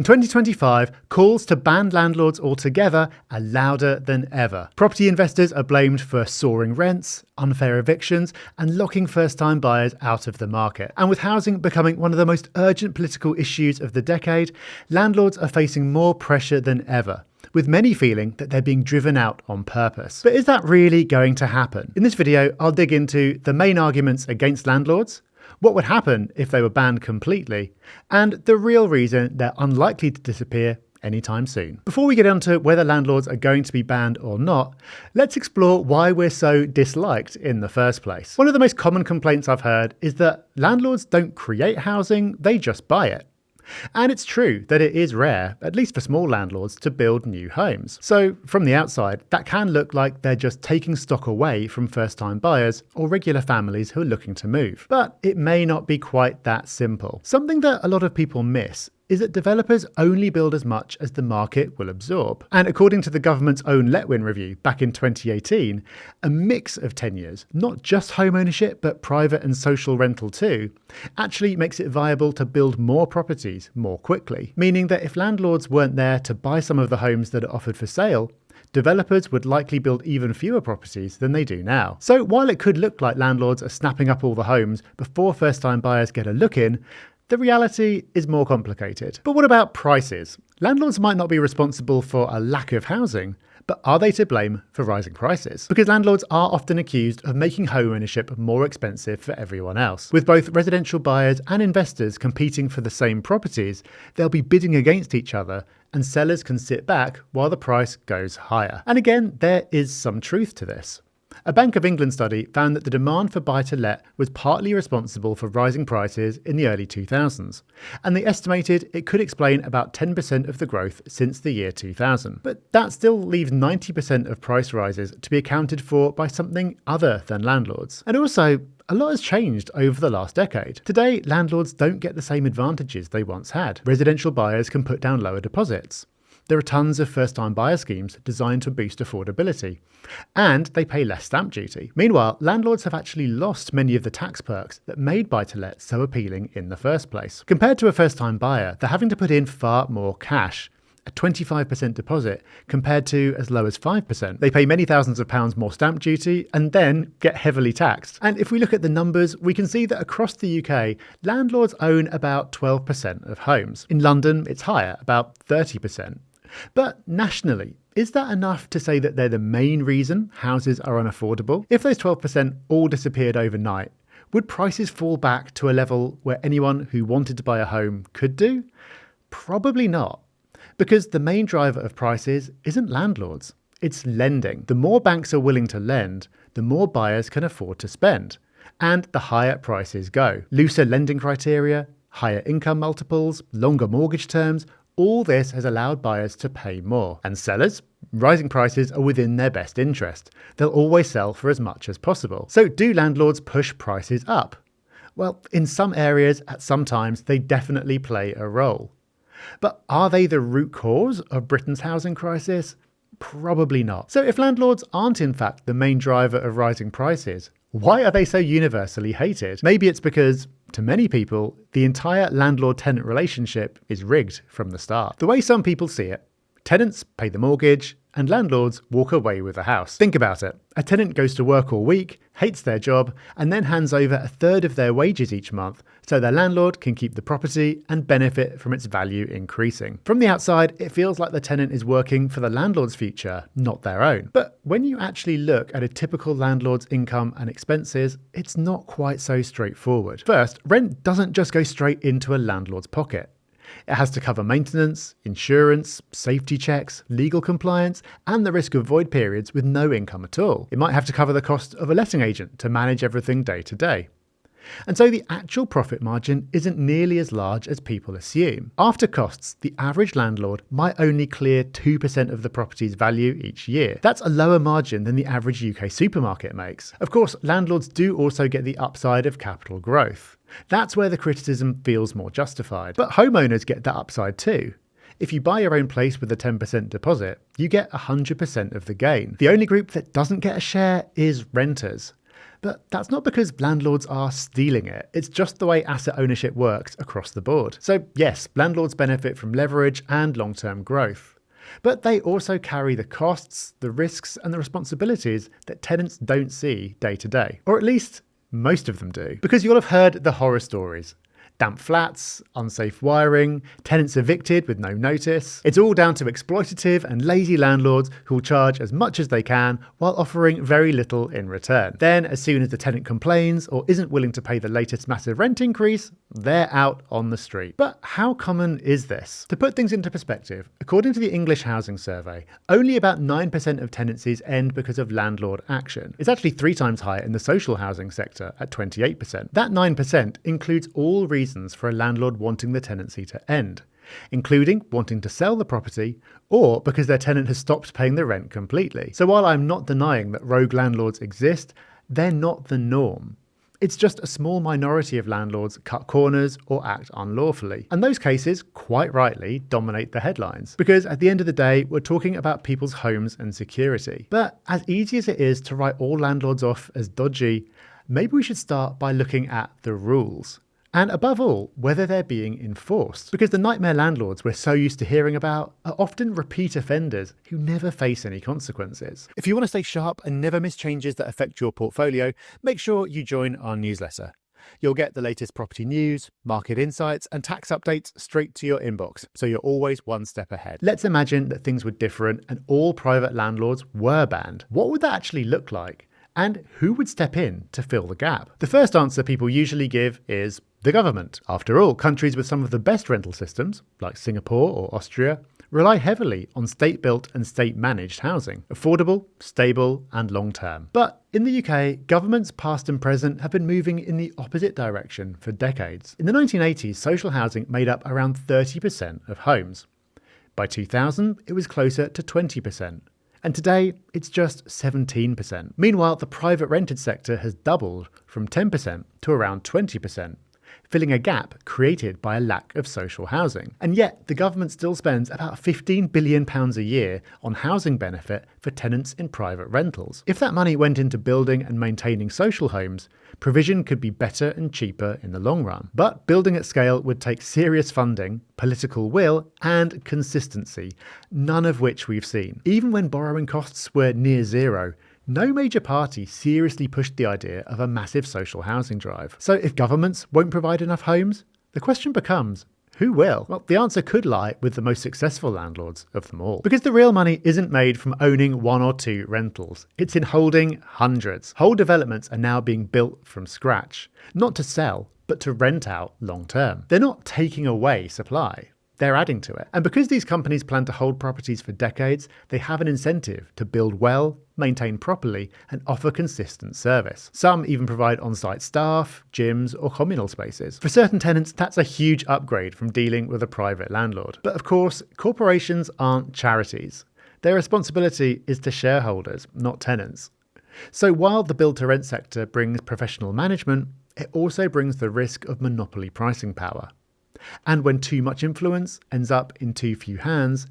In 2025, calls to ban landlords altogether are louder than ever. Property investors are blamed for soaring rents, unfair evictions, and locking first-time buyers out of the market. And with housing becoming one of the most urgent political issues of the decade, landlords are facing more pressure than ever, with many feeling that they're being driven out on purpose. But is that really going to happen? In this video, I'll dig into the main arguments against landlords, what would happen if they were banned completely, and the real reason they're unlikely to disappear anytime soon. Before we get onto whether landlords are going to be banned or not, let's explore why we're so disliked in the first place. One of the most common complaints I've heard is that landlords don't create housing, they just buy it. And it's true that it is rare, at least for small landlords, to build new homes. So from the outside, that can look like they're just taking stock away from first-time buyers or regular families who are looking to move. But it may not be quite that simple. Something that a lot of people miss is that developers only build as much as the market will absorb. And according to the government's own Letwin review back in 2018, a mix of tenures, not just home ownership, but private and social rental too, actually makes it viable to build more properties more quickly. Meaning that if landlords weren't there to buy some of the homes that are offered for sale, developers would likely build even fewer properties than they do now. So while it could look like landlords are snapping up all the homes before first-time buyers get a look in, the reality is more complicated. But what about prices? Landlords might not be responsible for a lack of housing, but are they to blame for rising prices? Because landlords are often accused of making home ownership more expensive for everyone else. With both residential buyers and investors competing for the same properties, they'll be bidding against each other, and sellers can sit back while the price goes higher. And again, there is some truth to this. A Bank of England study found that the demand for buy-to-let was partly responsible for rising prices in the early 2000s, and they estimated it could explain about 10% of the growth since the year 2000. But that still leaves 90% of price rises to be accounted for by something other than landlords. And also, a lot has changed over the last decade. Today, landlords don't get the same advantages they once had. Residential buyers can put down lower deposits. There are tons of first-time buyer schemes designed to boost affordability, and they pay less stamp duty. Meanwhile, landlords have actually lost many of the tax perks that made buy-to-let so appealing in the first place. Compared to a first-time buyer, they're having to put in far more cash, a 25% deposit compared to as low as 5%. They pay many thousands of pounds more stamp duty and then get heavily taxed. And if we look at the numbers, we can see that across the UK, landlords own about 12% of homes. In London, it's higher, about 30%. But nationally, is that enough to say that they're the main reason houses are unaffordable? If those 12% all disappeared overnight, would prices fall back to a level where anyone who wanted to buy a home could do? Probably not, because the main driver of prices isn't landlords, it's lending. The more banks are willing to lend, the more buyers can afford to spend, and the higher prices go. Looser lending criteria, higher income multiples, longer mortgage terms, all this has allowed buyers to pay more. And sellers? Rising prices are within their best interest. They'll always sell for as much as possible. So do landlords push prices up? Well, in some areas, at some times, they definitely play a role. But are they the root cause of Britain's housing crisis? Probably not. So if landlords aren't in fact the main driver of rising prices, why are they so universally hated? Maybe it's because, to many people, the entire landlord-tenant relationship is rigged from the start. The way some people see it, tenants pay the mortgage and landlords walk away with the house. Think about it. A tenant goes to work all week, hates their job, and then hands over a third of their wages each month so their landlord can keep the property and benefit from its value increasing. From the outside, it feels like the tenant is working for the landlord's future, not their own. But when you actually look at a typical landlord's income and expenses, it's not quite so straightforward. First, rent doesn't just go straight into a landlord's pocket. It has to cover maintenance, insurance, safety checks, legal compliance, and the risk of void periods with no income at all. It might have to cover the cost of a letting agent to manage everything day to day. And so the actual profit margin isn't nearly as large as people assume. After costs, the average landlord might only clear 2% of the property's value each year. That's a lower margin than the average UK supermarket makes. Of course, landlords do also get the upside of capital growth. That's where the criticism feels more justified. But homeowners get that upside too. If you buy your own place with a 10% deposit, you get 100% of the gain. The only group that doesn't get a share is renters. But that's not because landlords are stealing it. It's just the way asset ownership works across the board. So yes, landlords benefit from leverage and long-term growth. But they also carry the costs, the risks, and the responsibilities that tenants don't see day to day. Or at least most of them do. Because you'll have heard the horror stories. Damp flats, unsafe wiring, tenants evicted with no notice. It's all down to exploitative and lazy landlords who will charge as much as they can while offering very little in return. Then, as soon as the tenant complains or isn't willing to pay the latest massive rent increase, they're out on the street. But how common is this? To put things into perspective, according to the English Housing Survey, only about 9% of tenancies end because of landlord action. It's actually 3 times higher in the social housing sector at 28%. That 9% includes all reasons for a landlord wanting the tenancy to end, including wanting to sell the property or because their tenant has stopped paying the rent completely. So while I'm not denying that rogue landlords exist, they're not the norm. It's just a small minority of landlords cut corners or act unlawfully. And those cases, quite rightly, dominate the headlines. Because at the end of the day, we're talking about people's homes and security. But as easy as it is to write all landlords off as dodgy, maybe we should start by looking at the rules. And above all, whether they're being enforced. Because the nightmare landlords we're so used to hearing about are often repeat offenders who never face any consequences. If you want to stay sharp and never miss changes that affect your portfolio, make sure you join our newsletter. You'll get the latest property news, market insights, and tax updates straight to your inbox, so you're always one step ahead. Let's imagine that things were different and all private landlords were banned. What would that actually look like? And who would step in to fill the gap? The first answer people usually give is the government. After all, countries with some of the best rental systems, like Singapore or Austria, rely heavily on state-built and state-managed housing. Affordable, stable, and long-term. But in the UK, governments past and present have been moving in the opposite direction for decades. In the 1980s, social housing made up around 30% of homes. By 2000, it was closer to 20%. And today, it's just 17%. Meanwhile, the private rented sector has doubled from 10% to around 20%, filling a gap created by a lack of social housing. And yet, the government still spends about £15 billion a year on housing benefit for tenants in private rentals. If that money went into building and maintaining social homes, provision could be better and cheaper in the long run. But building at scale would take serious funding, political will, and consistency, none of which we've seen. Even when borrowing costs were near zero, no major party seriously pushed the idea of a massive social housing drive. So if governments won't provide enough homes, the question becomes, who will? Well, the answer could lie with the most successful landlords of them all. Because the real money isn't made from owning 1 or 2 rentals. It's in holding hundreds. Whole developments are now being built from scratch, not to sell, but to rent out long term. They're not taking away supply. They're adding to it. And because these companies plan to hold properties for decades, they have an incentive to build well, maintain properly, and offer consistent service. Some even provide on-site staff, gyms, or communal spaces. For certain tenants, that's a huge upgrade from dealing with a private landlord. But of course, corporations aren't charities. Their responsibility is to shareholders, not tenants. So while the build-to-rent sector brings professional management, it also brings the risk of monopoly pricing power. And when too much influence ends up in too few hands,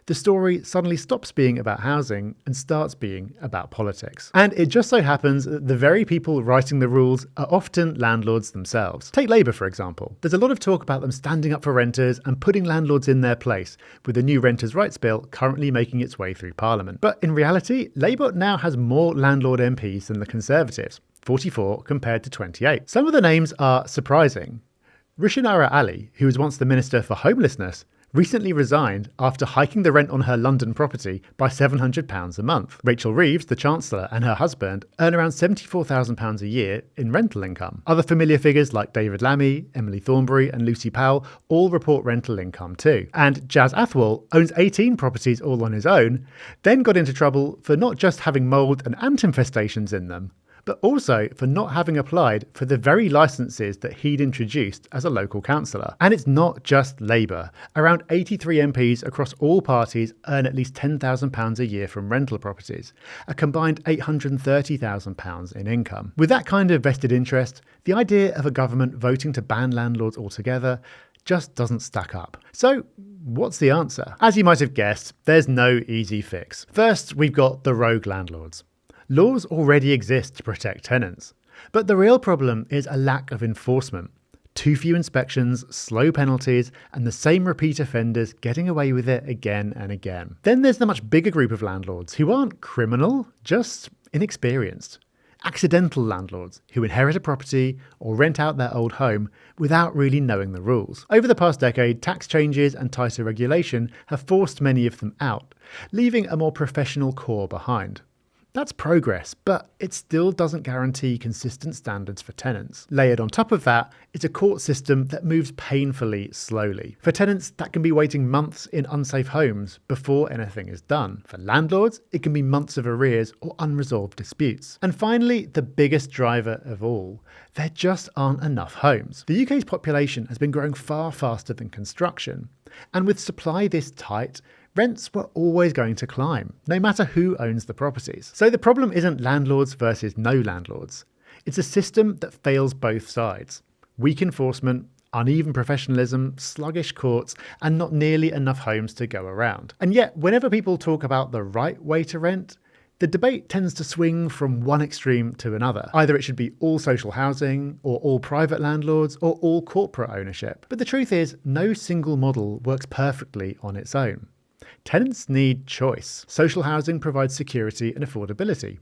the story suddenly stops being about housing and starts being about politics. And it just so happens that the very people writing the rules are often landlords themselves. Take Labour, for example. There's a lot of talk about them standing up for renters and putting landlords in their place, with the new Renters' Rights Bill currently making its way through Parliament. But in reality, Labour now has more landlord MPs than the Conservatives, 44 compared to 28. Some of the names are surprising. Rishinara Ali, who was once the Minister for Homelessness, recently resigned after hiking the rent on her London property by £700 a month. Rachel Reeves, the Chancellor, and her husband earn around £74,000 a year in rental income. Other familiar figures like David Lammy, Emily Thornberry, and Lucy Powell all report rental income too. And Jazz Athwal owns 18 properties all on his own, then got into trouble for not just having mould and ant infestations in them, but also for not having applied for the very licences that he'd introduced as a local councillor. And it's not just Labour. Around 83 MPs across all parties earn at least £10,000 a year from rental properties, a combined £830,000 in income. With that kind of vested interest, the idea of a government voting to ban landlords altogether just doesn't stack up. So what's the answer? As you might have guessed, there's no easy fix. First, we've got the rogue landlords. Laws already exist to protect tenants. But the real problem is a lack of enforcement. Too few inspections, slow penalties, and the same repeat offenders getting away with it again and again. Then there's the much bigger group of landlords who aren't criminal, just inexperienced. Accidental landlords who inherit a property or rent out their old home without really knowing the rules. Over the past decade, tax changes and tighter regulation have forced many of them out, leaving a more professional core behind. That's progress, but it still doesn't guarantee consistent standards for tenants. Layered on top of that is a court system that moves painfully slowly. For tenants, that can be waiting months in unsafe homes before anything is done. For landlords, it can be months of arrears or unresolved disputes. And finally, the biggest driver of all, there just aren't enough homes. The UK's population has been growing far faster than construction, and with supply this tight, rents were always going to climb, no matter who owns the properties. So the problem isn't landlords versus no landlords. It's a system that fails both sides. Weak enforcement, uneven professionalism, sluggish courts, and not nearly enough homes to go around. And yet, whenever people talk about the right way to rent, the debate tends to swing from one extreme to another. Either it should be all social housing, or all private landlords, or all corporate ownership. But the truth is, no single model works perfectly on its own. Tenants need choice. Social housing provides security and affordability.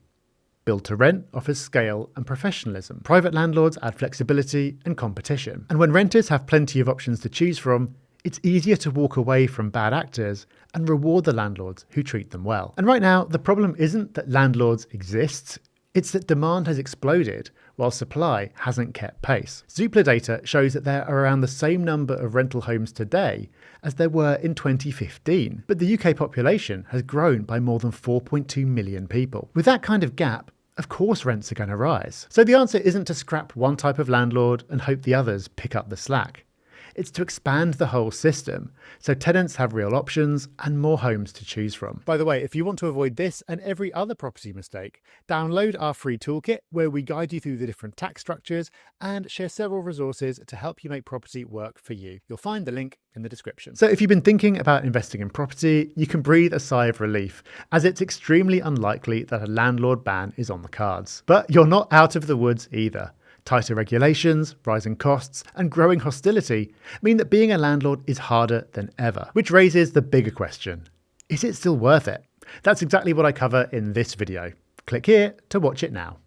Build to rent offers scale and professionalism. Private landlords add flexibility and competition. And when renters have plenty of options to choose from, it's easier to walk away from bad actors and reward the landlords who treat them well. And right now, the problem isn't that landlords exist, it's that demand has exploded while supply hasn't kept pace. Zoopla data shows that there are around the same number of rental homes today as there were in 2015. But the UK population has grown by more than 4.2 million people. With that kind of gap, of course rents are going to rise. So the answer isn't to scrap one type of landlord and hope the others pick up the slack. It's to expand the whole system, so tenants have real options and more homes to choose from. By the way, if you want to avoid this and every other property mistake, download our free toolkit where we guide you through the different tax structures and share several resources to help you make property work for you. You'll find the link in the description. So if you've been thinking about investing in property, you can breathe a sigh of relief, as it's extremely unlikely that a landlord ban is on the cards. But you're not out of the woods either. Tighter regulations, rising costs, and growing hostility mean that being a landlord is harder than ever. Which raises the bigger question: is it still worth it? That's exactly what I cover in this video. Click here to watch it now.